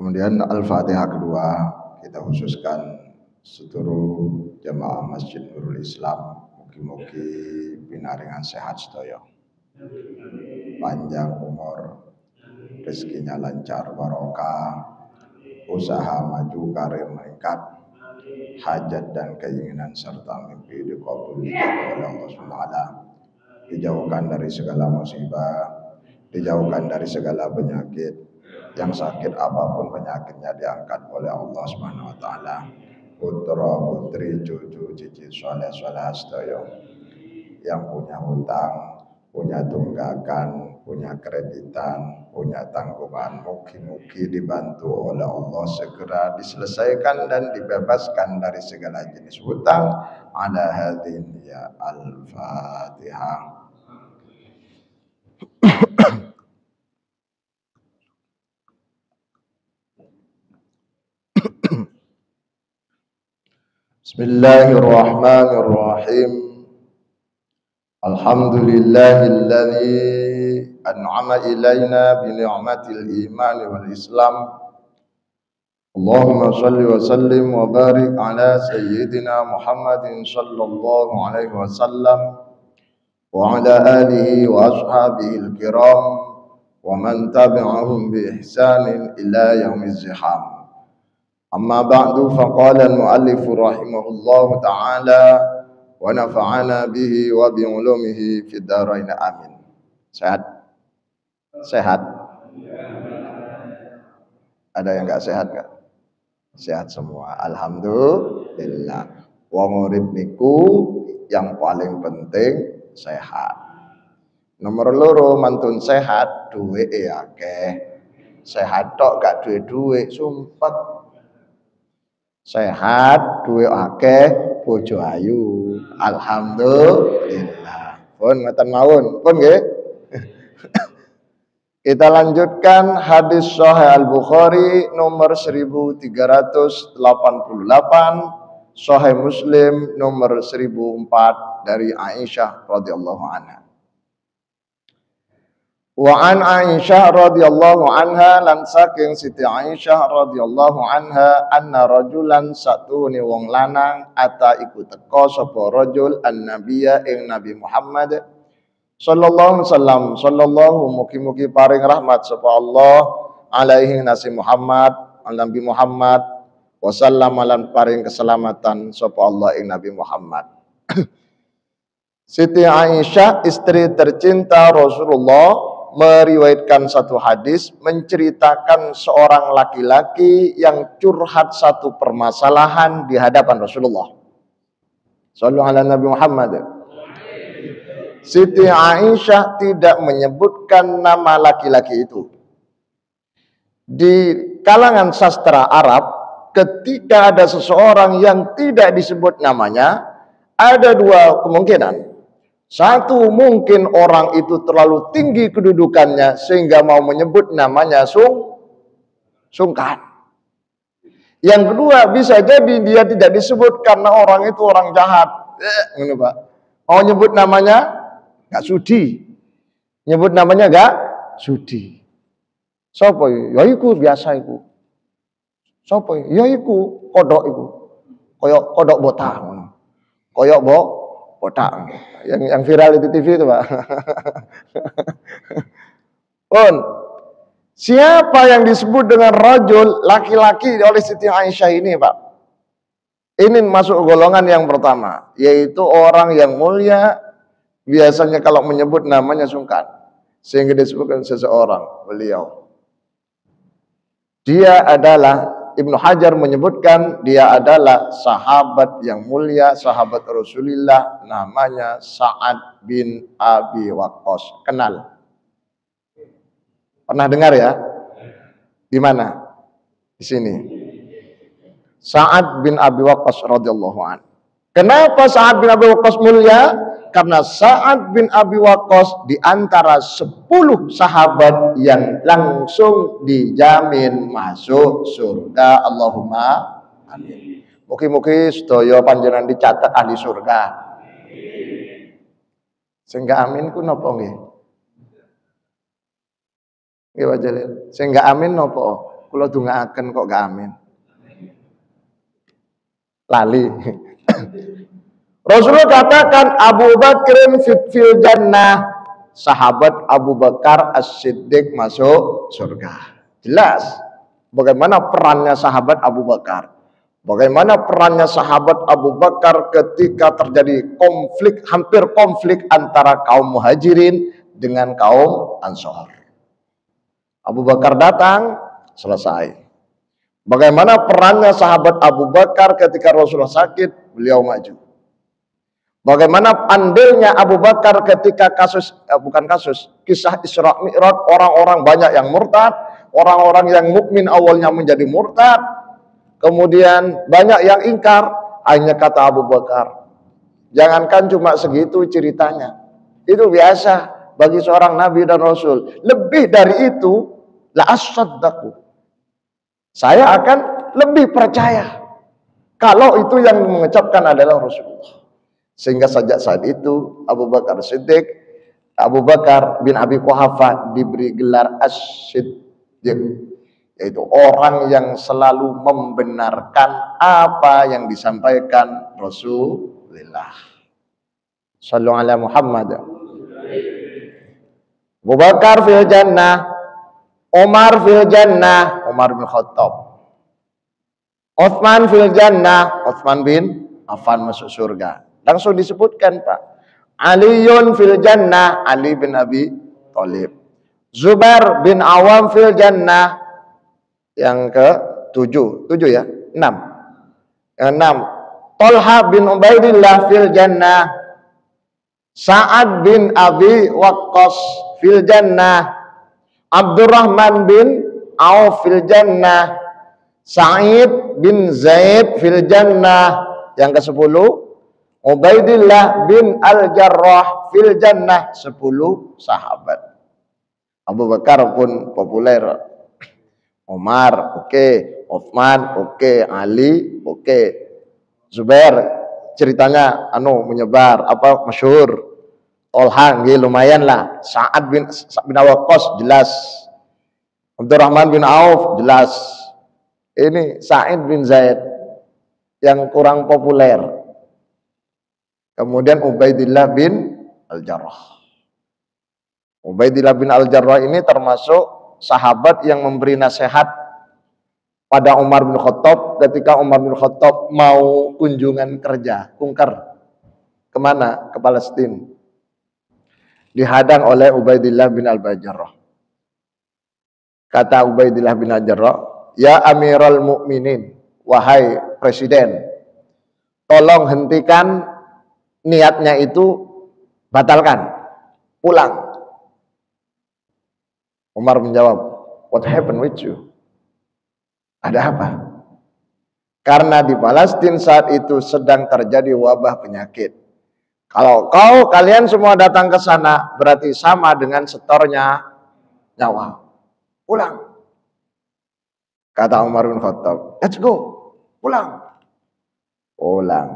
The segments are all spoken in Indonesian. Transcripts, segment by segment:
Kemudian Al-Fatihah kedua kita khususkan seluruh jamaah Masjid Nurul Islam. Mugi-mugi pinaringan sehat sedaya. Panjang umur, rezekinya lancar barokah, usaha maju karir meningkat, hajat dan keinginan serta mimpi dikabul oleh Allah SWT. Dijauhkan dari segala musibah, dijauhkan dari segala penyakit. Yang sakit apapun penyakitnya diangkat oleh Allah Subhanahu wa taala. Putra putri cucu cicit soleh sedaya yang punya hutang, punya tunggakan, punya kreditan, punya tanggungan, mugi-mugi dibantu oleh Allah segera diselesaikan dan dibebaskan dari segala jenis hutang. Ala hadin ya Al-Fatihah. Bismillahirrahmanirrahim. Alhamdulillahilladzi an'ama ilaina bi ni'matil iman wal islam. Allahumma shalli wa sallim wa barik ala sayyidina Muhammadin sallallahu alaihi wasallam wa ala alihi wa ashabihi al-kiram wa man tabi'ahum bi ihsanin ila yaumiz ziham. Amma ba'du, faqala al-muallif rahimahullahu ta'ala wa nafa'ana bihi wa bi ulumihi fid dharain amin. Sehat? Sehat? Ada yang enggak sehat enggak? Sehat semua, alhamdulillah. Wong urip niku yang paling penting sehat. Nomor loro mantun sehat, duwe akeh. Sehat tok gak duwe sumpet. Sehat, duwe akeh, bojo ayu. Alhamdulillah. Pun ngoten mawon, pun nggih. Kita lanjutkan hadis Sahih Al-Bukhari nomor 1388, Sahih Muslim nomor 1004 dari Aisyah radhiyallahu anha. Wa an Aisyah radhiyallahu anha lan saking Siti Aisyah radhiyallahu anha anna rajulan satune wong lanang ata iku teka sapa rajul annabiyya ing Nabi Muhammad sallallahu wasallam sallallahu mugi-mugi paring rahmat sapa Allah alaihi nasi Muhammad Nabi Muhammad wasallam lan paring keselamatan sapa Allah ing Nabi Muhammad. Siti Aisyah istri tercinta Rasulullah meriwayatkan satu hadis menceritakan seorang laki-laki yang curhat satu permasalahan di hadapan Rasulullah. Sallallahu alaihi Nabi Muhammad. Siti Aisyah tidak menyebutkan nama laki-laki itu. Di kalangan sastra Arab, ketika ada seseorang yang tidak disebut namanya, ada dua kemungkinan. Satu, mungkin orang itu terlalu tinggi kedudukannya sehingga mau menyebut namanya sungkan. Yang kedua, bisa jadi dia tidak disebut karena orang itu orang jahat. Pak. Mau nyebut namanya gak sudi. Nyebut namanya gak sudi. Sopo ya iku biasa iku. Sopo ya iku kodok iku. Koyok kodok botak ngono. Koyok botak. Yang viral di TV itu, Pak. Pun siapa yang disebut dengan rajul laki-laki oleh Siti Aisyah ini, Pak? Ini masuk golongan yang pertama, yaitu orang yang mulia, biasanya kalau menyebut namanya sungkan, sehingga disebutkan seseorang, beliau. Dia adalah Ibnu Hajar menyebutkan dia adalah sahabat yang mulia, sahabat Rasulullah, namanya Sa'ad bin Abi Waqqas. Kenal? Pernah dengar ya? Di mana? Di sini. Sa'ad bin Abi Waqqas radhiyallahu anhu. Kenapa Sa'ad bin Abi Waqqas mulia? Karena Sa'ad bin Abi Waqqas di antara 10 sahabat yang langsung dijamin masuk surga. Allahumma amin. Mugi-mugi sedaya panjenengan dicatat ahli surga. Sehingga amin ku napa nggih? Nggih Pak Jalil. Sehingga amin napa? Kula dongaaken kok gak amin. Lali. Rasulullah katakan Abu Bakrin fil jannah. Sahabat Abu Bakar As-Siddiq masuk surga. Jelas bagaimana perannya sahabat Abu Bakar. Bagaimana perannya sahabat Abu Bakar ketika terjadi konflik, hampir konflik antara kaum Muhajirin dengan kaum Ansor. Abu Bakar datang, selesai. Bagaimana perannya sahabat Abu Bakar ketika Rasulullah sakit, beliau maju. Bagaimana andilnya Abu Bakar ketika kisah Isra Mi'raj, orang-orang banyak yang murtad, orang-orang yang mukmin awalnya menjadi murtad, kemudian banyak yang ingkar. Hanya kata Abu Bakar, jangankan cuma segitu ceritanya, itu biasa bagi seorang Nabi dan Rasul. Lebih dari itu, la asaddaqu, saya akan lebih percaya kalau itu yang mengucapkan adalah Rasulullah. Sehingga sejak saat itu Abu Bakar Siddiq, Abu Bakar bin Abi Quhafa diberi gelar As-Siddiq, yaitu orang yang selalu membenarkan apa yang disampaikan Rasulullah. Sallallahu alaihi Muhammad. Abu Bakar fil jannah, Umar fil jannah, Umar bin Khattab. Utsman fil jannah, Utsman bin Affan masuk surga. Langsung disebutkan, Pak. Aliyun fil jannah, Ali bin Abi Thalib. Zubair bin Awam fil jannah. Yang ke-7 ya, 6. Yang 6, Talha bin Ubaidillah fil jannah. Sa'ad bin Abi Waqqas fil jannah. Abdurrahman bin Auf fil jannah. Sa'id bin Zaid fil jannah. Yang ke-10, Ubaidillah bin Al-Jarrah fil jannah. 10 sahabat. Abu Bakar pun populer. Umar, oke. Utsman, oke. Ali, oke. Zubair ceritanya menyebar, masyhur. Talha lumayan lah. Sa'ad bin Waqqas jelas. Abdurrahman bin Auf jelas. Ini Sa'id bin Zaid yang kurang populer. Kemudian Ubaidillah bin Al-Jarrah. Ubaidillah bin Al-Jarrah ini termasuk sahabat yang memberi nasihat pada Umar bin Khattab ketika Umar bin Khattab mau kunjungan kerja, kunker. Kemana? Ke Palestina. Dihadang oleh Ubaidillah bin Al-Jarrah. Kata Ubaidillah bin Al-Jarrah, ya Amirul Mukminin, wahai presiden, tolong hentikan niatnya itu, batalkan, pulang. Umar menjawab, what happened with you? Ada apa? Karena di Palestina saat itu sedang terjadi wabah penyakit. Kalau kalian semua datang ke sana, berarti sama dengan setornya nyawa. Pulang. Kata Umar bin Khattab, let's go. Pulang. Pulang.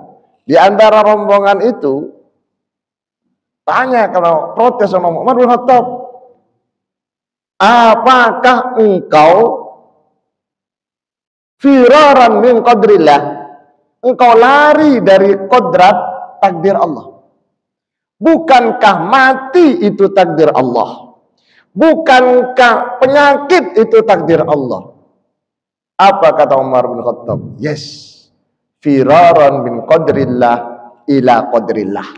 Di antara rombongan itu, tanya kalau protes sama Umar bin Khattab, apakah engkau firaran min qadrillah, engkau lari dari kodrat takdir Allah? Bukankah mati itu takdir Allah? Bukankah penyakit itu takdir Allah? Apa kata Umar bin Khattab? Yes, firaran min qadrillah ila qadrillah.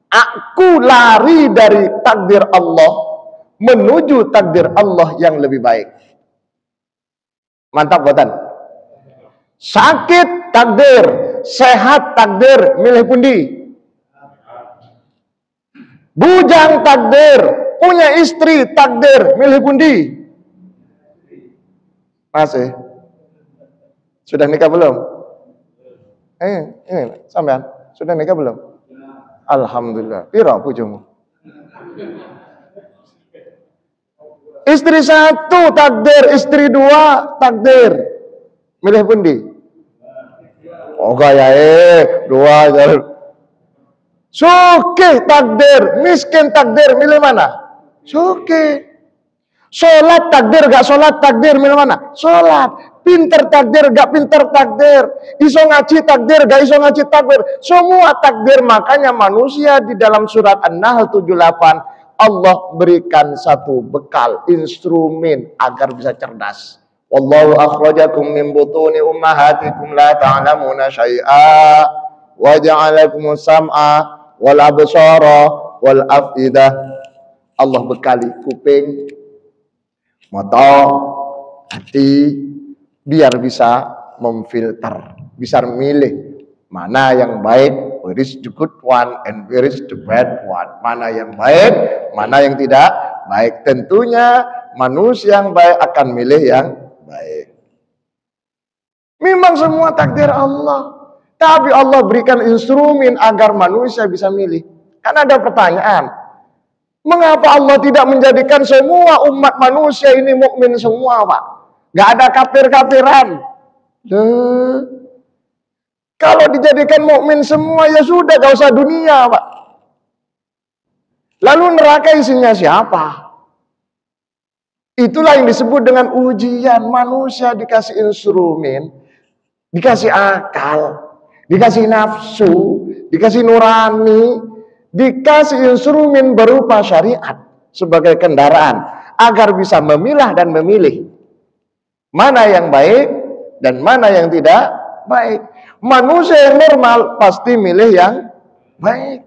Aku lari dari takdir Allah menuju takdir Allah yang lebih baik. Mantap buatan. Sakit takdir, sehat takdir, milih pundi? Bujang takdir, punya istri takdir, milih pundi? Masih? Sudah nikah belum? Ini sampean, sudah nikah belum? Alhamdulillah. Piro bojomu? Istri 1 takdir, istri 2 takdir. Milih pundi? Oh gaya 2 jalur. Sugih takdir, miskin takdir, milih mana? Sugih. Sholat takdir gak sholat takdir milih mana? Sholat. Pinter takdir gak pinter takdir. Iso ngaji takdir gak iso ngaji takdir. Semua takdir. Makanya manusia di dalam surat An-Nahl 78 Allah berikan satu bekal, instrumen agar bisa cerdas. Wallahu akhrajakum min butuni ummahatikum la ta'lamuna syai'a wa ja'alakum sam'a wal absara wal afidah. Allah bekali kuping, mata, hati, biar bisa memfilter, bisa memilih mana yang baik, where is the good one and where is the bad one, mana yang baik, mana yang tidak baik. Tentunya manusia yang baik akan milih yang baik. Memang semua takdir Allah, tapi Allah berikan instrumen agar manusia bisa milih. Kan ada pertanyaan, mengapa Allah tidak menjadikan semua umat manusia ini mukmin semua, Pak? Gak ada kafir-kafiran. Kalau dijadikan mukmin semua ya sudah, gak usah dunia, Pak. Lalu neraka isinya siapa? Itulah yang disebut dengan ujian. Manusia dikasih instrumen, dikasih akal, dikasih nafsu, dikasih nurani, dikasih instrumen berupa syariat sebagai kendaraan agar bisa memilah dan memilih mana yang baik dan mana yang tidak baik. Manusia yang normal pasti milih yang baik.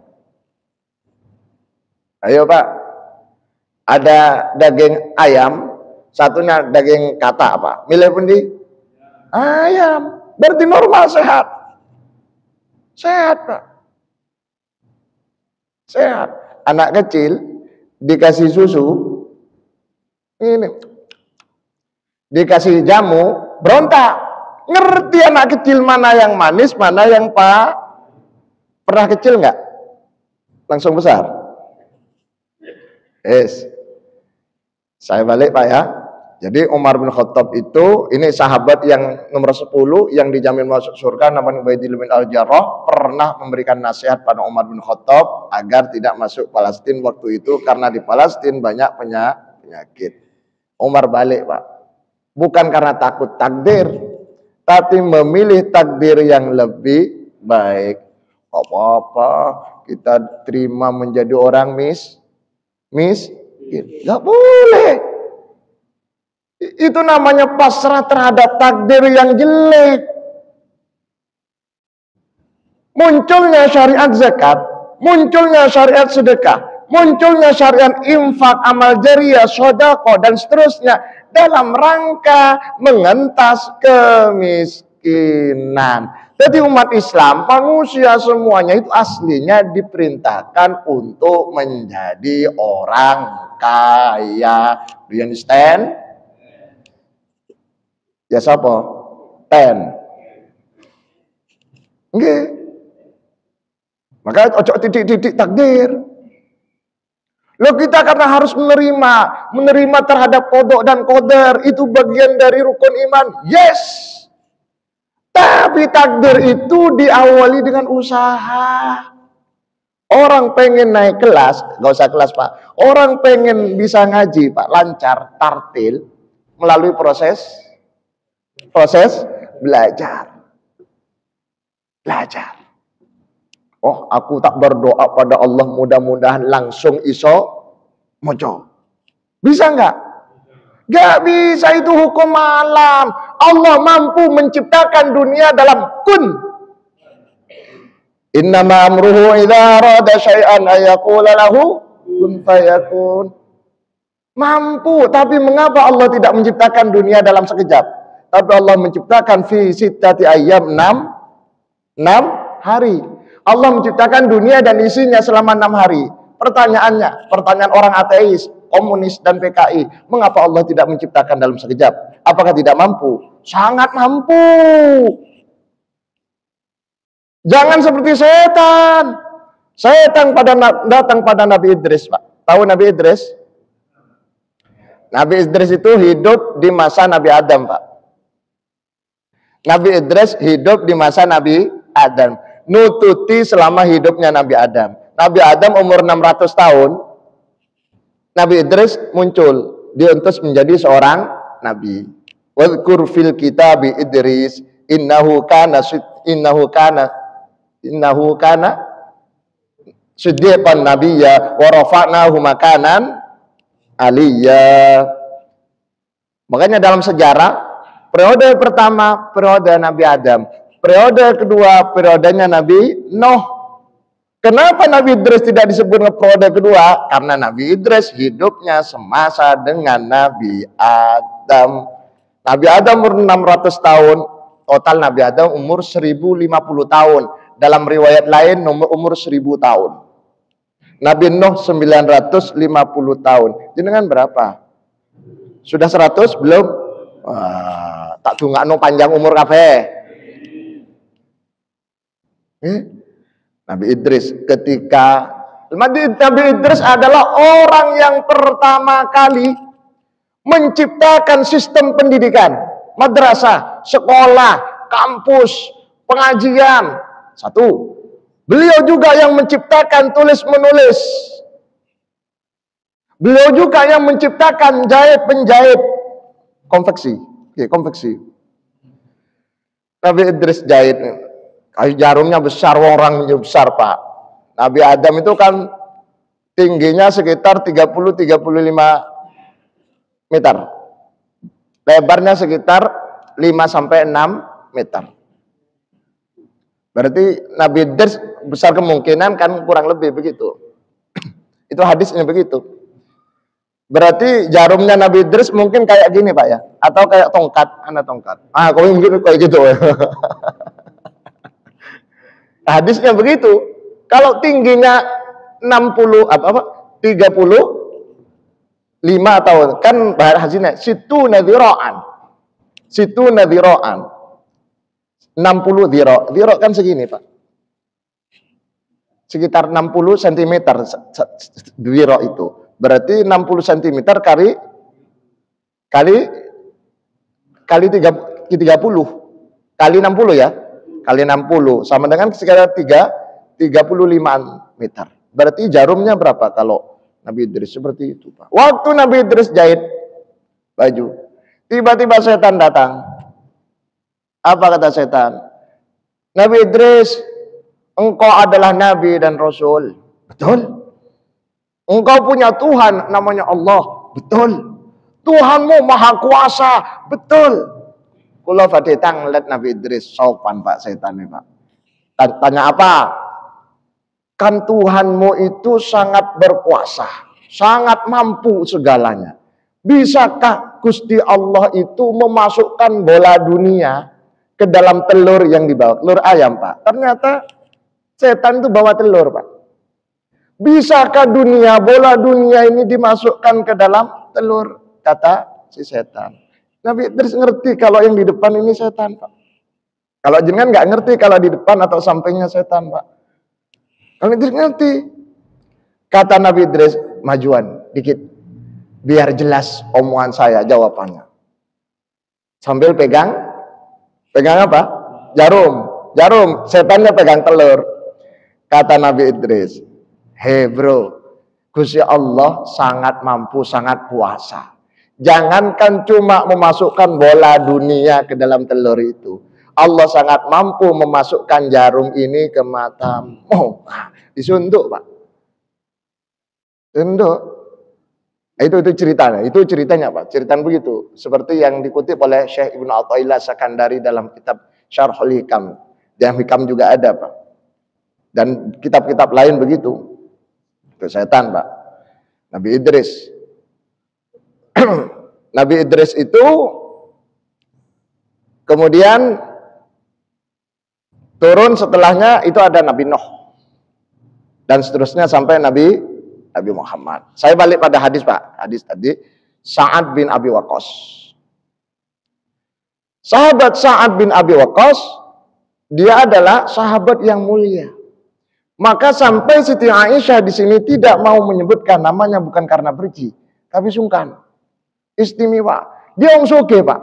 Ayo Pak, ada daging ayam, satunya daging kata, Pak. Milih pundi? Ayam. Berarti normal, sehat. Sehat, Pak. Sehat. Anak kecil dikasih susu, ini dikasih jamu, berontak. Ngerti anak kecil mana yang manis, mana yang pernah kecil nggak? Langsung besar. Yes. Saya balik Pak ya. Jadi Umar bin Khattab itu, ini sahabat yang nomor 10 yang dijamin masuk surga, namanya Ubaidillah bin Al-Jarrah, pernah memberikan nasihat pada Umar bin Khattab agar tidak masuk Palestina waktu itu karena di Palestina banyak penyakit. Umar balik Pak. Bukan karena takut takdir, tapi memilih takdir yang lebih baik. Apa-apa kita terima menjadi orang miskin. Gak boleh. Itu namanya pasrah terhadap takdir yang jelek. Munculnya syariat zakat, munculnya syariat sedekah, munculnya syariat infak, amal jariah, sedekah dan seterusnya dalam rangka mengentas kemiskinan. Jadi umat Islam, manusia semuanya itu aslinya diperintahkan untuk menjadi orang kaya. Do you understand? Ya siapa? 10. Nggih. Maka ojo titik-titik takdir. Loh kita karena harus menerima terhadap qada dan qadar, itu bagian dari rukun iman. Yes. Tapi takdir itu diawali dengan usaha. Orang pengen naik kelas, gak usah kelas Pak. Orang pengen bisa ngaji Pak, lancar, tartil, melalui proses belajar. Oh, aku tak berdoa pada Allah mudah-mudahan langsung iso mojo. Bisa enggak? Gak bisa, itu hukum alam. Allah mampu menciptakan dunia dalam kun. Innama amruhu idza arada syai'an ayaqula lahu kun fayakun. Mampu, tapi mengapa Allah tidak menciptakan dunia dalam sekejap? Tapi Allah menciptakan fi sittati ayyam 6 hari. Allah menciptakan dunia dan isinya selama 6 hari. Pertanyaan orang ateis, komunis dan PKI, mengapa Allah tidak menciptakan dalam sekejap? Apakah tidak mampu? Sangat mampu. Jangan seperti setan. Setan datang pada Nabi Idris, Pak. Tahu Nabi Idris? Nabi Idris itu hidup di masa Nabi Adam, Pak. Nabi Idris hidup di masa Nabi Adam. Nututi selama hidupnya Nabi Adam. Nabi Adam umur 600 tahun. Nabi Idris muncul diutus menjadi seorang nabi. Wadhkur fil kitabi Idris innahu kana siddiqan nabiyya wa rafa'nahu makanan aliyya. Makanya dalam sejarah, periode pertama periode Nabi Adam, periode kedua periodenya Nabi Nuh. Kenapa Nabi Idris tidak disebut periode kedua? Karena Nabi Idris hidupnya semasa dengan Nabi Adam. Nabi Adam umur 600 tahun, total Nabi Adam umur 1050 tahun. Dalam riwayat lain umur 1000 tahun. Nabi Nuh 950 tahun. Jenengan berapa? Sudah 100 belum? Wah, tak dungakno panjang umur kafe. Nabi Idris ketika Nabi Idris adalah orang yang pertama kali menciptakan sistem pendidikan, madrasah, sekolah, kampus, pengajian. Satu. Beliau juga yang menciptakan tulis menulis. Beliau juga yang menciptakan jahit penjahit, konveksi. Nabi Idris jahit. Kayu jarumnya besar, orangnya besar, Pak. Nabi Adam itu kan tingginya sekitar 30-35 meter. Lebarnya sekitar 5-6 meter. Berarti Nabi Idris besar kemungkinan kan kurang lebih begitu. Itu hadisnya begitu. Berarti jarumnya Nabi Idris mungkin kayak gini, Pak ya. Atau kayak tongkat, anak tongkat. Kau mungkin kayak gitu. Hadisnya begitu. Kalau tingginya 35 atau kan hadisnya situ nadhiraan 60 dhira kan segini, Pak. Sekitar 60 cm dhira itu. Berarti 60 cm kali 30 kali 60 ya. Kali 60 sama dengan sekitar 35 meter. Berarti jarumnya berapa kalau Nabi Idris seperti itu, Pak. Waktu Nabi Idris jahit baju, tiba-tiba setan datang. Apa kata setan? Nabi Idris, engkau adalah nabi dan rasul. Betul. Engkau punya Tuhan namanya Allah. Betul. Tuhanmu maha kuasa. Betul. Kula badhe tanglet Nabi Idris, sopan Pak setan nih, Pak. Tanya apa? Kan Tuhanmu itu sangat berkuasa, sangat mampu segalanya. Bisakah Gusti Allah itu memasukkan bola dunia ke dalam telur yang dibawa? Telur ayam, Pak. Ternyata setan itu bawa telur, Pak. Bisakah bola dunia ini dimasukkan ke dalam telur? Kata si setan. Nabi Idris ngerti kalau yang di depan ini setan, Pak. Kalau jenengan nggak ngerti kalau di depan atau sampingnya setan, Pak. Kalau Idris ngerti. Kata Nabi Idris, majuan dikit. Biar jelas omongan saya, jawabannya. Sambil pegang apa? Jarum. Setannya pegang telur. Kata Nabi Idris, hei bro, Gusti Allah sangat mampu, sangat kuasa. Jangankan cuma memasukkan bola dunia ke dalam telur itu. Allah sangat mampu memasukkan jarum ini ke matamu. Disuntuk, Pak. Tunduk. Itu ceritanya. Itu ceritanya, Pak. Ceritanya begitu. Seperti yang dikutip oleh Syekh Ibnu Athaillah Sakandari dalam kitab Syarhul Hikam. Yang Hikam juga ada, Pak. Dan kitab-kitab lain begitu. Itu setan, Pak. Nabi Idris. Nabi Idris itu kemudian turun setelahnya itu ada Nabi Nuh dan seterusnya sampai Nabi Muhammad. Saya balik pada hadis, Pak. Hadis tadi Sa'ad bin Abi Waqqas. Sahabat Sa'ad bin Abi Waqqas dia adalah sahabat yang mulia. Maka sampai Siti Aisyah di sini tidak mau menyebutkan namanya bukan karena benci, tapi sungkan. Istimewa. Dia orang soge, Pak.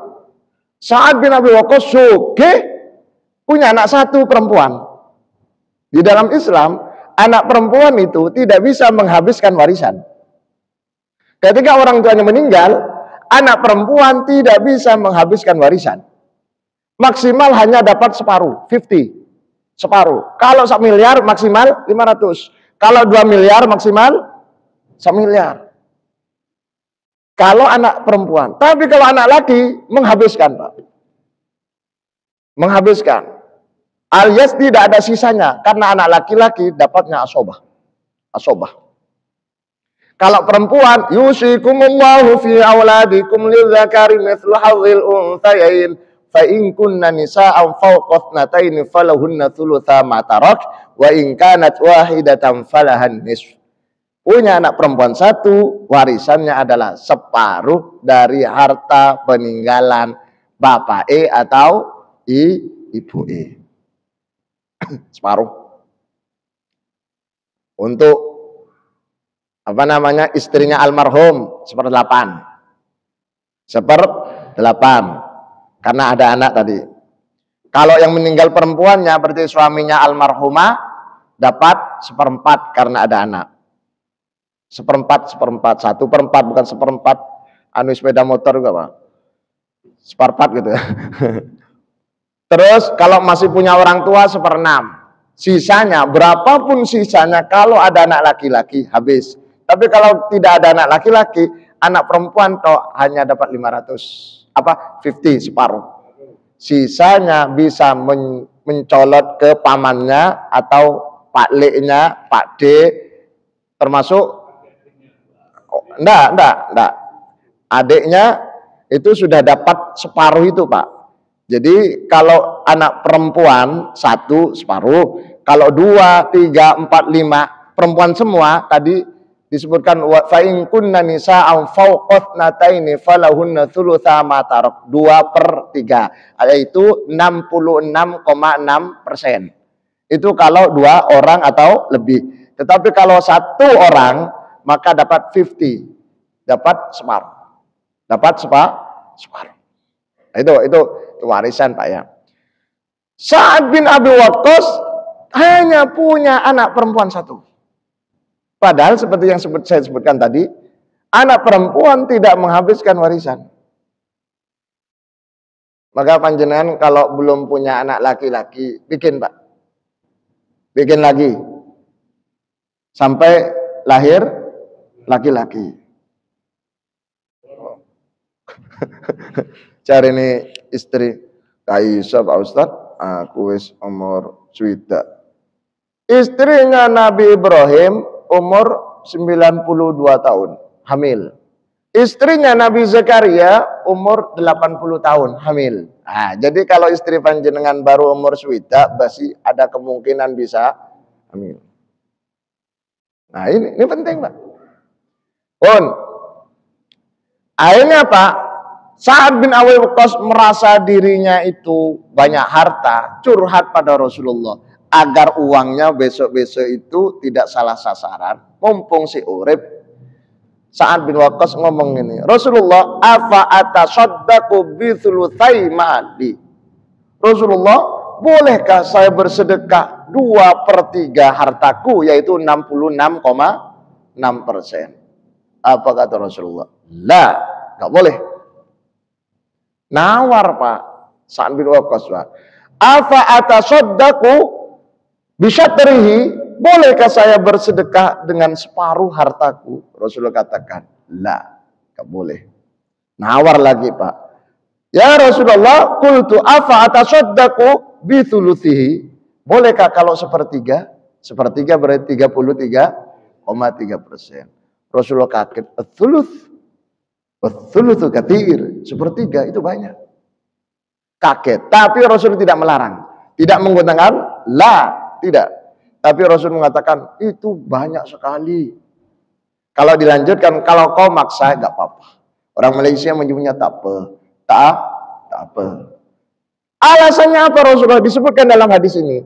Sa'ad bin Abi Waqqas soge, punya anak satu perempuan. Di dalam Islam, anak perempuan itu tidak bisa menghabiskan warisan. Ketika orang tuanya meninggal, anak perempuan tidak bisa menghabiskan warisan. Maksimal hanya dapat separuh, 50. Separuh. Kalau 1 miliar maksimal 500. Kalau 2 miliar maksimal 1 miliar. Kalau anak perempuan. Tapi kalau anak laki menghabiskan, Pak. Menghabiskan. Alias tidak ada sisanya. Karena anak laki-laki dapatnya asobah. Asobah. Kalau perempuan, yusikumullahu fi auladikum lidzakari mithlu hadzil unthayain fa in kunna nisa'an fawqa ithnatayn falahunna thulutsa ma tarak wa in kanat wahidatan falahan nisf. Punya anak perempuan 1, warisannya adalah separuh dari harta peninggalan bapak atau ibu separuh. Untuk istrinya almarhum 1/8. 1/8. Karena ada anak tadi. Kalau yang meninggal perempuannya berarti suaminya almarhumah dapat 1/4 karena ada anak. 1/4, 1/4 bukan 1/4 anu sepeda motor juga, Pak. 1/4 gitu ya. Terus kalau masih punya orang tua 1/6. Sisanya, berapapun sisanya kalau ada anak laki-laki habis. Tapi kalau tidak ada anak laki-laki, anak perempuan toh hanya dapat 500. 50, separuh. Sisanya bisa mencolot ke pamannya atau Pak Leknya, Pak D, termasuk enggak. Adiknya itu sudah dapat separuh itu, Pak. Jadi kalau anak perempuan 1 separuh, kalau 2, 3, 4, 5 perempuan semua tadi disebutkan fa in kunna nisa'an fawqa ithnataini falahunna thulutsa ma tarak, 2/3, yaitu 66,6%. Itu kalau 2 orang atau lebih. Tetapi kalau 1 orang maka dapat 50, dapat separuh. Dapat separuh. Itu warisan, Pak ya. Sa'ad bin Abi Waqqas hanya punya anak perempuan 1. Padahal seperti yang saya sebutkan tadi, anak perempuan tidak menghabiskan warisan. Maka panjenengan kalau belum punya anak laki-laki, bikin, Pak. Bikin lagi. Sampai lahir laki-laki. Cari ini istri. Kaisa, Pak Ustadz, aku wis umur 20. Istrinya Nabi Ibrahim umur 92 tahun, hamil. Istrinya Nabi Zakaria umur 80 tahun, hamil. Nah, jadi kalau istri panjenengan baru umur 20, masih ada kemungkinan bisa hamil. Nah, ini penting, Pak. Akhirnya, Pak, Sa'ad bin Abi Waqqas merasa dirinya itu banyak harta, curhat pada Rasulullah agar uangnya besok-besok itu tidak salah sasaran, mumpung si urip. Sa'ad bin Waqqas ngomong ini, Rasulullah, afa atasaddaqu bi thulutsai mali. Rasulullah, bolehkah saya bersedekah 2/3 hartaku, yaitu 66,6%? Apa kata Rasulullah? La, enggak boleh. Nawar, Pak. Sa'ad bin Waqqas, Pak. Afa atasaddaqu bisyatrihi, bolehkah saya bersedekah dengan separuh hartaku? Rasulullah katakan, la, enggak boleh. Nawar lagi, Pak. Ya Rasulullah, qultu afa atasaddaqu bi thuluthihi, bolehkah kalau 1/3? 1/3 berarti 33,3%. Rasulullah kaget, ats-thulutsu katsir, 1/3 itu banyak. Kaget, tapi Rasul tidak melarang, tidak menggunakan la, tidak. Tapi Rasul mengatakan itu banyak sekali. Kalau dilanjutkan, kalau kau maksa enggak apa-apa. Orang Malaysia menyebutnya tak apa. Alasannya apa Rasulullah? Disebutkan dalam hadis ini.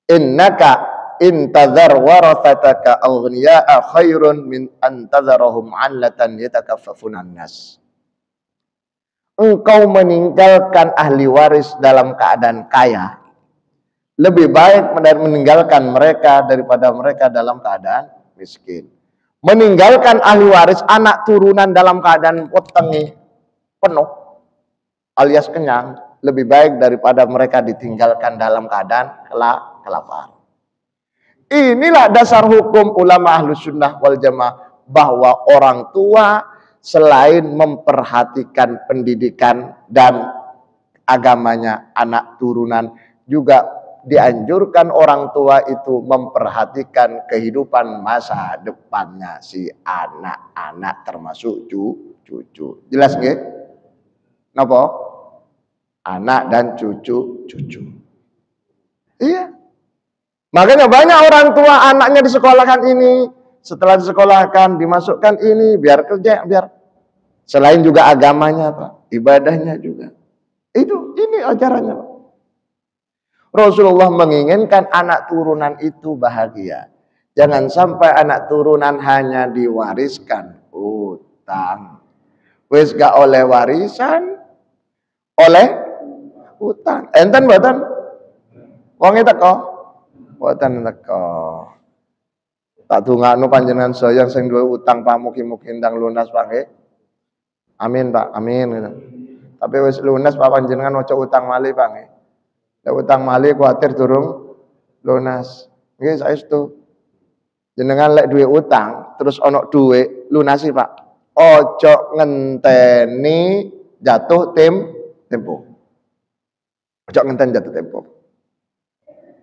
Innaka intadzar warathataka aghniya'a khairun min antadzarahum 'allatan yatakaffafunan nas. Engkau meninggalkan ahli waris dalam keadaan kaya, lebih baik meninggalkan mereka daripada mereka dalam keadaan miskin. meninggalkan ahli waris anak turunan dalam keadaan wetengi penuh alias kenyang lebih baik daripada mereka ditinggalkan dalam keadaan kelaparan. Inilah dasar hukum ulama Ahlus Sunnah wal Jamaah, bahwa orang tua selain memperhatikan pendidikan dan agamanya anak turunan, juga dianjurkan orang tua itu memperhatikan kehidupan masa depannya si anak-anak termasuk cucu. Jelas nggih? Napa? Anak dan cucu. Iya. Makanya banyak orang tua anaknya disekolahkan ini, setelah disekolahkan dimasukkan ini biar kerja, biar selain juga agamanya Pak, ibadahnya juga. Ini ajarannya Pak. Rasulullah menginginkan anak turunan itu bahagia. Jangan sampai anak turunan hanya diwariskan utang. Wis gak oleh warisan, oleh utang. Enten mboten? Wong e teko? Mboten teko. Tak dongakno panjenengan saya sing duwe utang Pak, mugi-mugi ndang lunas Pak nggih. Amin Pak, amin gitu. Tapi wis lunas Pak panjenengan ojo utang malih Pak nggih. Lek utang malih kuwatir durung lunas. Nggih saestu. Jenengan lek duwe utang terus ana duwe lunasi Pak. Ojo ngenteni jatuh tempo. Ojo ngenteni jatuh tempo.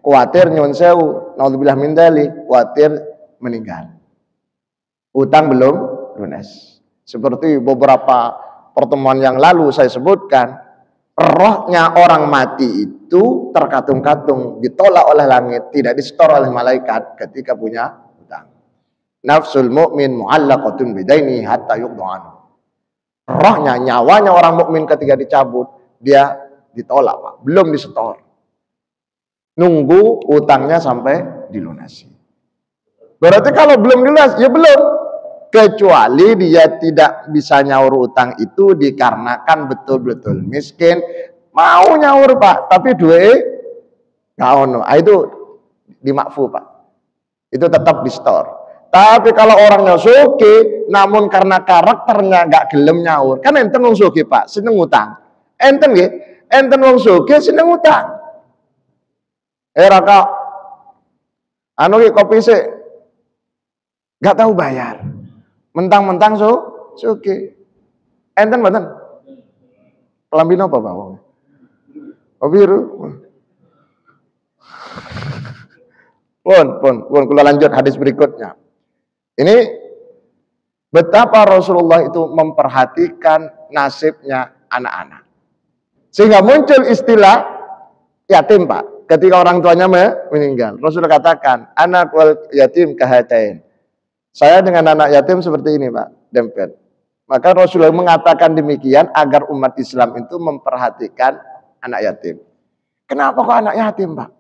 Kuwatir nyuwun sewu, naudzubillah min dzalik, kuwatir meninggal. Utang belum lunas. Seperti beberapa pertemuan yang lalu saya sebutkan, rohnya orang mati itu terkatung-katung, ditolak oleh langit, tidak disetor oleh malaikat ketika punya utang. Nafsul mu'min mu'allaqatun bidaini hatta yuqda'an. Rohnya, nyawanya orang mukmin ketika dicabut, dia ditolak Pak, belum disetor. Nunggu utangnya sampai dilunasi. Berarti kalau belum dilunas, ya belum. Kecuali dia tidak bisa nyaur utang itu dikarenakan betul-betul miskin, mau nyaur Pak, tapi duit nggak ono, itu dimakfu Pak, itu tetap di store. Tapi kalau orangnya sugih, namun karena karakternya nggak gelem nyaur, kan enten wong sugih Pak, seneng utang, enten nggih, enten wong sugih seneng utang. Raka, anu ki kopi sih, nggak tahu bayar. Mentang-mentang sugih. Enten mboten? Kelambi napa Pak? Oh biru. Pun kula lanjut hadis berikutnya. Ini betapa Rasulullah itu memperhatikan nasibnya anak-anak. Sehingga muncul istilah yatim Pak. Ketika orang tuanya meninggal, Rasulullah katakan, anak wal yatim kahatain. Saya dengan anak yatim seperti ini Pak, dempet. Maka Rasulullah mengatakan demikian agar umat Islam itu memperhatikan anak yatim. Kenapa kok anak yatim Pak?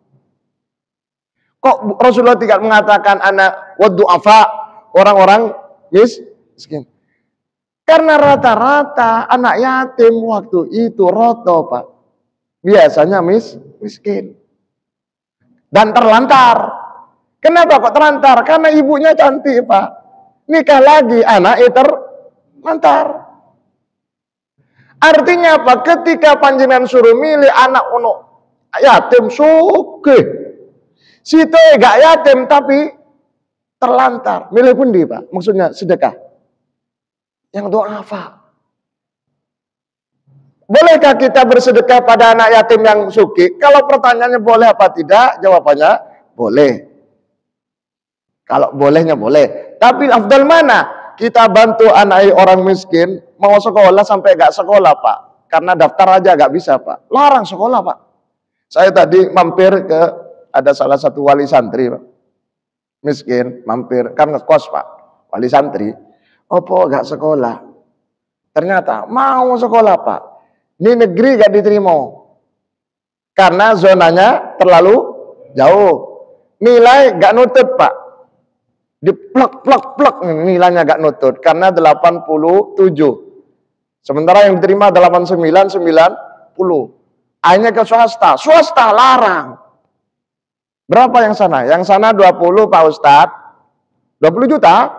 Kok Rasulullah tidak mengatakan anak waddu'afa, orang-orang miskin? Karena rata-rata anak yatim waktu itu roto Pak, biasanya miskin dan terlantar. Kenapa kok terlantar? Karena ibunya cantik Pak. Nikah lagi, anak terlantar. Artinya apa? Ketika panjenengan suruh milih anak ono yatim sugih, situ gak yatim tapi terlantar. Milih pundi Pak? Maksudnya sedekah. Yang doa apa? Bolehkah kita bersedekah pada anak yatim yang sugih? Kalau pertanyaannya boleh apa tidak? Jawabannya boleh. Kalau bolehnya boleh. Tapi afdal mana? Kita bantu anak orang miskin mau sekolah sampai gak sekolah Pak. Karena daftar aja gak bisa Pak. Larang sekolah Pak. Saya tadi mampir ke ada salah satu wali santri Pak. Miskin, mampir kan ngekos Pak. Wali santri. Opo gak sekolah? Ternyata mau sekolah Pak. Ini negeri gak diterima. Karena zonanya terlalu jauh. Nilai gak nutut Pak. Diplek nilainya gak nutut karena 87. Sementara yang diterima 89, 90. Akhirnya ke swasta. Swasta larang. Berapa yang sana? Yang sana 20 Pak Ustadz. 20 juta.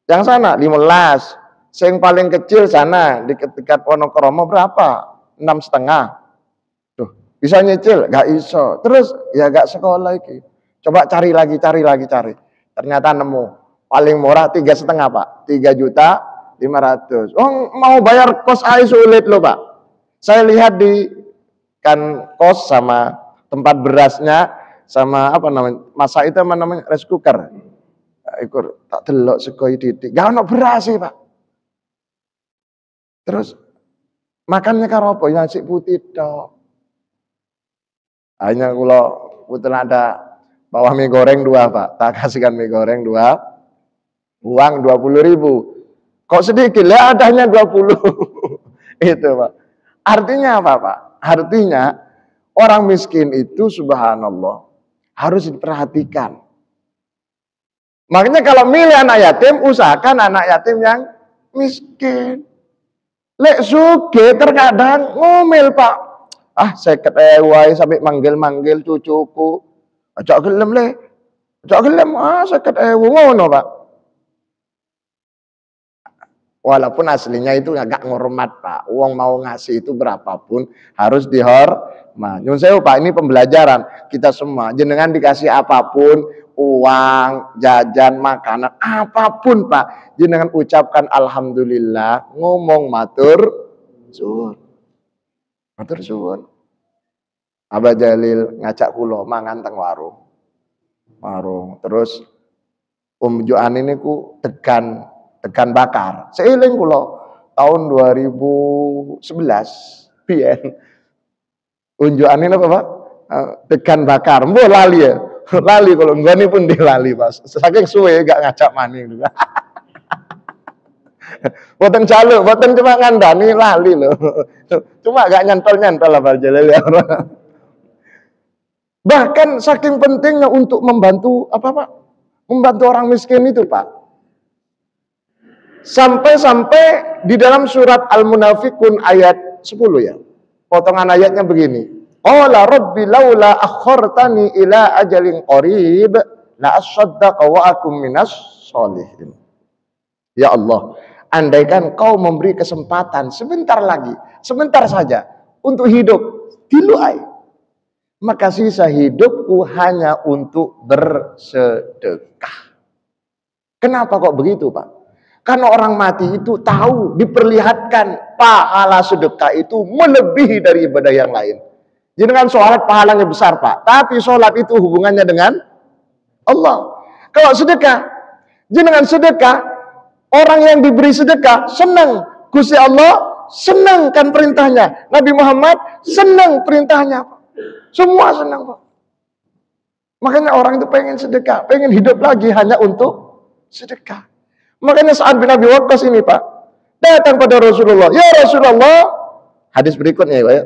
Yang sana 15. Yang paling kecil sana di dekat Wonokromo berapa? 6,5. Tuh, bisa nyicil? Gak iso. Terus ya gak sekolah iki. Coba cari lagi. Ternyata nemu. Paling murah 3,5 Pak. 3.500.000. Oh, mau bayar kos air sulit loh Pak. Saya lihat di kan kos sama tempat berasnya sama apa namanya? Masak itu apa namanya? Rice cooker. Ikur tak delok sekoi titik. Gak ono beras sih Pak. Terus makannya karo apa? Nasi putih tok. Hanya kalau kebetulan ada bawah mie goreng 2 Pak. Tak kasihkan mie goreng 2. Uang 20.000. Kok sedikit? Ya adanya 20. Itu Pak. Artinya apa Pak? Artinya orang miskin itu subhanallah harus diperhatikan. Makanya kalau milih anak yatim, usahakan anak yatim yang miskin. Lek suge terkadang ngomel Pak. Ah, saya ketewai sampai manggil-manggil cucuku. Ajak gelem le. Ajak gelem, saya ketewai ngono Pak. Walaupun aslinya itu agak ngormat Pak. Uang mau ngasih itu berapapun harus dihormat. Nyun sewu Pak, ini pembelajaran kita semua. Jenengan dikasih apapun, uang, jajan, makanan, apapun Pak. Jenengan ucapkan alhamdulillah, ngomong matur suwun. Matur suwun. Abah Jalil ngajak kula mangan teng warung. Terus Joan ini ku tegan bakar. Seiling kula tahun 2011 biyen. Unjukan ini apa Pak? Tegan bakar. Mbok lali ya. Lali kalau nggone pun dilali Pak. Saking suwe gak ngajak maning. Boten jaluk, boten cuma ngandani lali loh. Cuma gak nyantol-nyantol Abah Jalil ya. Bahkan saking pentingnya untuk membantu apa Pak? Membantu orang miskin itu Pak. Sampai di dalam surat Al-Munafiqun ayat 10 ya. Potongan ayatnya begini. Qala rabbi laula akhartani ila ajalin qarib la asaddaqa wa akum minas sholihin. Ya Allah, andaikan kau memberi kesempatan sebentar lagi, sebentar saja untuk hidup diluai, maka sisa hidupku hanya untuk bersedekah. Kenapa kok begitu Pak? Karena orang mati itu tahu, diperlihatkan pahala sedekah itu melebihi dari ibadah yang lain. Jangan sholat pahalanya besar Pak, tapi sholat itu hubungannya dengan Allah. Kalau sedekah, jangan sedekah, orang yang diberi sedekah senang, Gusti Allah senangkan perintahnya, Nabi Muhammad senang perintahnya Pak. Semua senang Pak. Makanya orang itu pengen sedekah, pengen hidup lagi hanya untuk sedekah. Makanya Sa'ad bin Abi Waqqas ini Pak datang pada Rasulullah. Ya Rasulullah, hadis berikutnya ya Pak ya.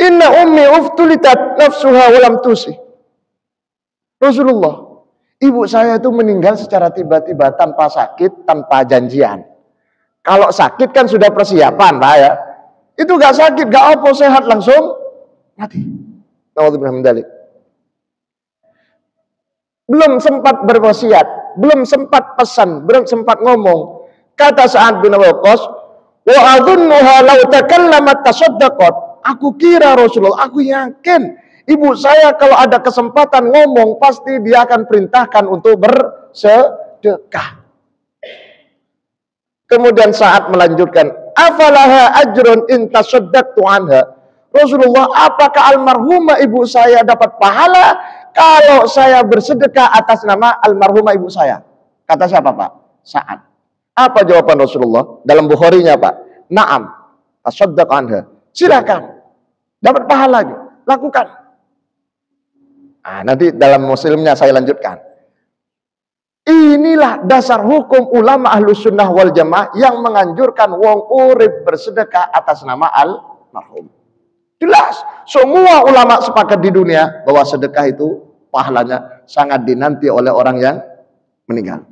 Inna ummi uftulitat nafsuha walam tusi. Rasulullah, ibu saya itu meninggal secara tiba-tiba tanpa sakit, tanpa janjian. Kalau sakit kan sudah persiapan Pak ya. Itu gak sakit, gak apa, sehat langsung mati. Naudzubillah min dzalik. Belum sempat berwasiat, belum sempat pesan, belum sempat ngomong. Kata Sa'ad bin Abi Waqqas, wa adhunnuha law takallamat tasaddaqat. Aku kira Rasulullah, aku yakin ibu saya kalau ada kesempatan ngomong pasti dia akan perintahkan untuk bersedekah. Kemudian Sa'ad melanjutkan, afalaha ajrun in tasaddaqtu anha. Rasulullah, apakah almarhumah ibu saya dapat pahala kalau saya bersedekah atas nama almarhumah ibu saya? Kata siapa Pak? Sa'ad. Apa jawaban Rasulullah? Dalam Bukharinya Pak. Naam. Tasaddaq anha. Silakan. Dapat pahala lagi. Lakukan. Nah, nanti dalam Muslimnya saya lanjutkan. Inilah dasar hukum ulama ahlus sunnah wal jamaah yang menganjurkan wong urip bersedekah atas nama almarhum. Jelas, semua ulama sepakat di dunia bahwa sedekah itu pahalanya sangat dinanti oleh orang yang meninggal.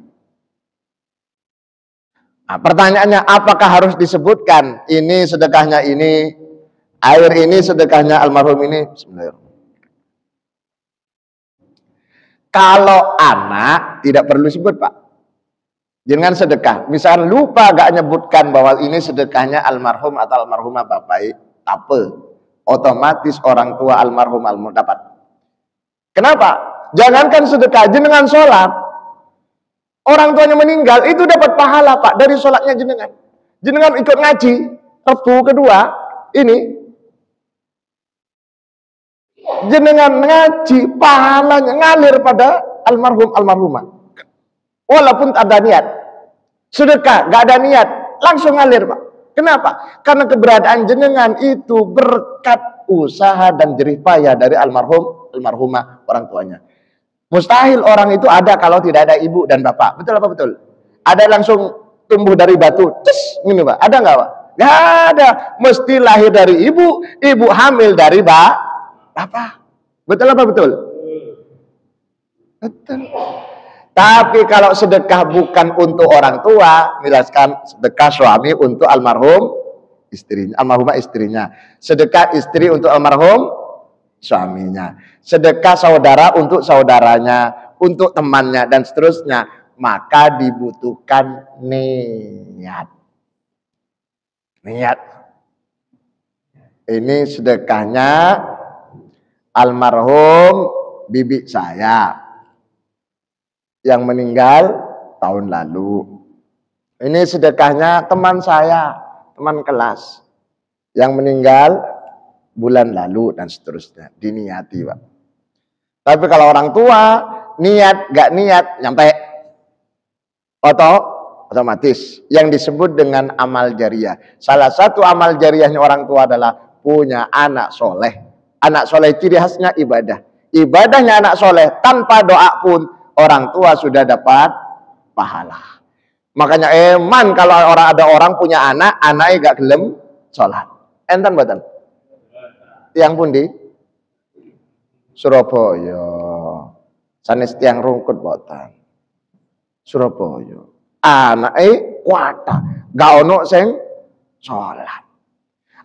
Nah, pertanyaannya, apakah harus disebutkan ini sedekahnya ini, air ini sedekahnya almarhum ini? Bismillahirrahmanirrahim. Kalau anak tidak perlu disebut Pak. Jenengan sedekah, misal lupa gak nyebutkan bahwa ini sedekahnya almarhum atau almarhumah bapak, apa? Otomatis orang tua almarhum dapat. Kenapa? Jangankan sedekah, jenengan sholat, orang tuanya meninggal itu dapat pahala Pak dari sholatnya jenengan. Jenengan ikut ngaji Rebu kedua ini, jenengan ngaji pahalanya ngalir pada almarhum almarhumah. Walaupun ada niat sedekah, gak ada niat, langsung ngalir Pak. Kenapa? Karena keberadaan jenengan itu berkat usaha dan jerih payah dari almarhum almarhumah orang tuanya. Mustahil orang itu ada kalau tidak ada ibu dan bapak. Betul apa betul? Ada langsung tumbuh dari batu, ini Pak. Ada nggak Pak? Nggak ada. Mesti lahir dari ibu, ibu hamil dari bapak. Betul apa betul? Betul. Tapi kalau sedekah bukan untuk orang tua, misalkan sedekah suami untuk almarhum istrinya, almarhumah istrinya, sedekah istri untuk almarhum suaminya, sedekah saudara untuk saudaranya, untuk temannya dan seterusnya, maka dibutuhkan niat. Niat. Ini sedekahnya almarhum bibi saya yang meninggal tahun lalu. Ini sedekahnya teman saya, teman kelas yang meninggal bulan lalu dan seterusnya. Diniati Pak. Tapi kalau orang tua niat gak niat nyampe otomatis yang disebut dengan amal jariah. Salah satu amal jariahnya orang tua adalah punya anak soleh. Anak soleh ciri khasnya ibadah. Ibadahnya anak soleh tanpa doa pun orang tua sudah dapat pahala. Makanya eman kalau ada orang punya anak, anaknya gak gelem sholat. Enten mboten? Tiang pundi? Surabaya. Sanes tiang rungkut mboten. Surabaya. Anaknya kuata, gak ono sing sholat.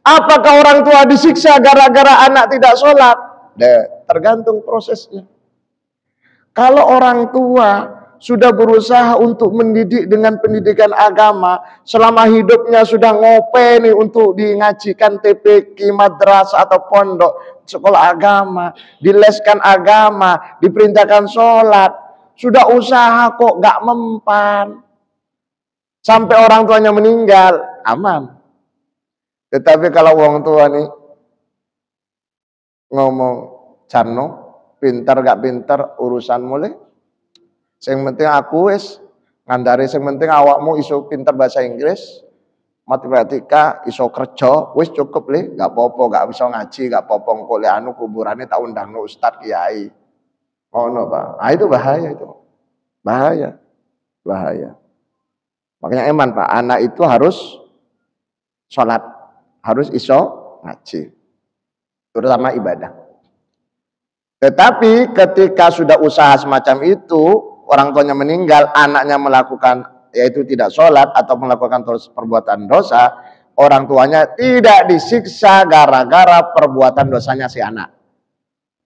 Apakah orang tua disiksa gara-gara anak tidak sholat? Tergantung prosesnya. Kalau orang tua sudah berusaha untuk mendidik dengan pendidikan agama, selama hidupnya sudah ngope nih untuk ngajikan TPQ, madrasah atau pondok, sekolah agama, dileskan agama, diperintahkan sholat, sudah usaha kok gak mempan, sampai orang tuanya meninggal, aman. Tetapi kalau orang tua nih ngomong Carno, pintar gak pintar urusan mulai. Yang penting aku wis ngandari, yang penting awakmu iso pintar bahasa Inggris, matematika, iso kerja, wis cukup le, gak apa-apa, gak bisa ngaji, gak apa-apa kuliah anu kuburane tak undangno ustad kiai. Ngono Pak. Ah itu bahaya itu. Bahaya. Bahaya. Makanya eman Pak, anak itu harus sholat, harus iso ngaji. Terutama ibadah. Tetapi ketika sudah usaha semacam itu, orang tuanya meninggal, anaknya melakukan yaitu tidak sholat atau melakukan perbuatan dosa, orang tuanya tidak disiksa gara-gara perbuatan dosanya si anak.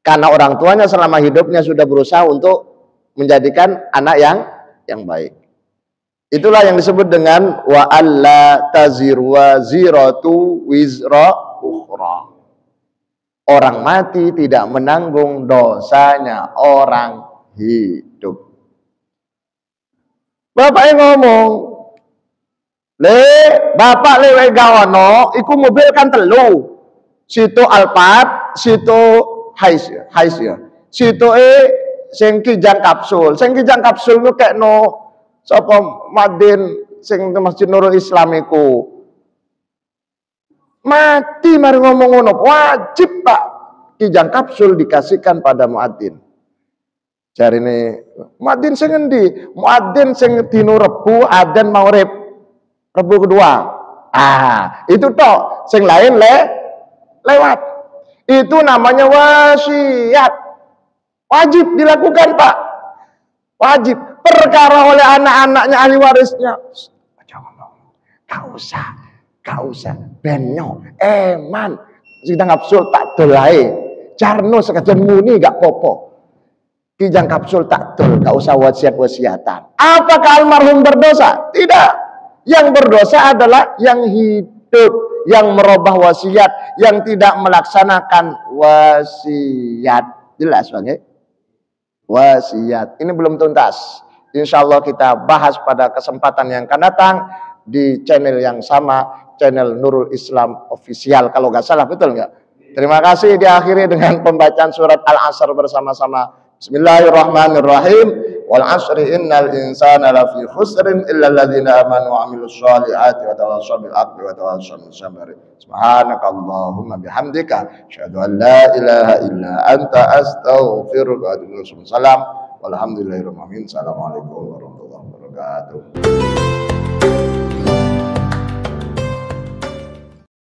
Karena orang tuanya selama hidupnya sudah berusaha untuk menjadikan anak yang baik. Itulah yang disebut dengan wa alla taziru waziratu wizra ukhra. Orang mati tidak menanggung dosanya orang hidup. Bapaknya ngomong, bapak lewe gawono, iku mobil kan telu. Situ Alphard, situ Hiace ya. Situ sing kijang kapsul. Sing kijang kapsul nu kekno sapa Madin sing Masjid Nurul Islam iku. Mati mari ngomong ngono, wajib Pak kijang kapsul dikasihkan pada muadzin. Jarine muadzin sing endi? Muadzin sing dino Rebu adzan maghrib. Rebu kedua. Ah, itu tok. Sing lain lewat. Itu namanya wasiat. Wajib dilakukan Pak. Wajib. Perkara oleh anak-anaknya ahli warisnya. Jangan ngomong. Gak usah. Benyo. Man. Kita ngapsul tak dolai. Carno sekejap muni gak popo. Kijang kapsul taktul, gak usah wasiat-wasiatan. Apakah almarhum berdosa? Tidak. Yang berdosa adalah yang hidup, yang merubah wasiat, yang tidak melaksanakan wasiat. Jelas Bang ya? Wasiat. Ini belum tuntas. Insya Allah kita bahas pada kesempatan yang akan datang di channel yang sama, channel Nurul Islam Official. Kalau nggak salah, betul nggak? Terima kasih. Diakhiri dengan pembacaan surat Al-Asr bersama-sama. Bismillahirrahmanirrahim. Wal 'asri innal insana lafi khusrin illa alladziina aamanu wa 'amilus shalihati wa tawassaw bil haqqi wa tawassaw bis sabr. Subhanakallahumma bihamdika asyhadu an la ilaha illa anta astaghfiruka wa atubu ilaik. Walhamdulillahirabbil alamin. Assalamualaikum warahmatullahi wabarakatuh.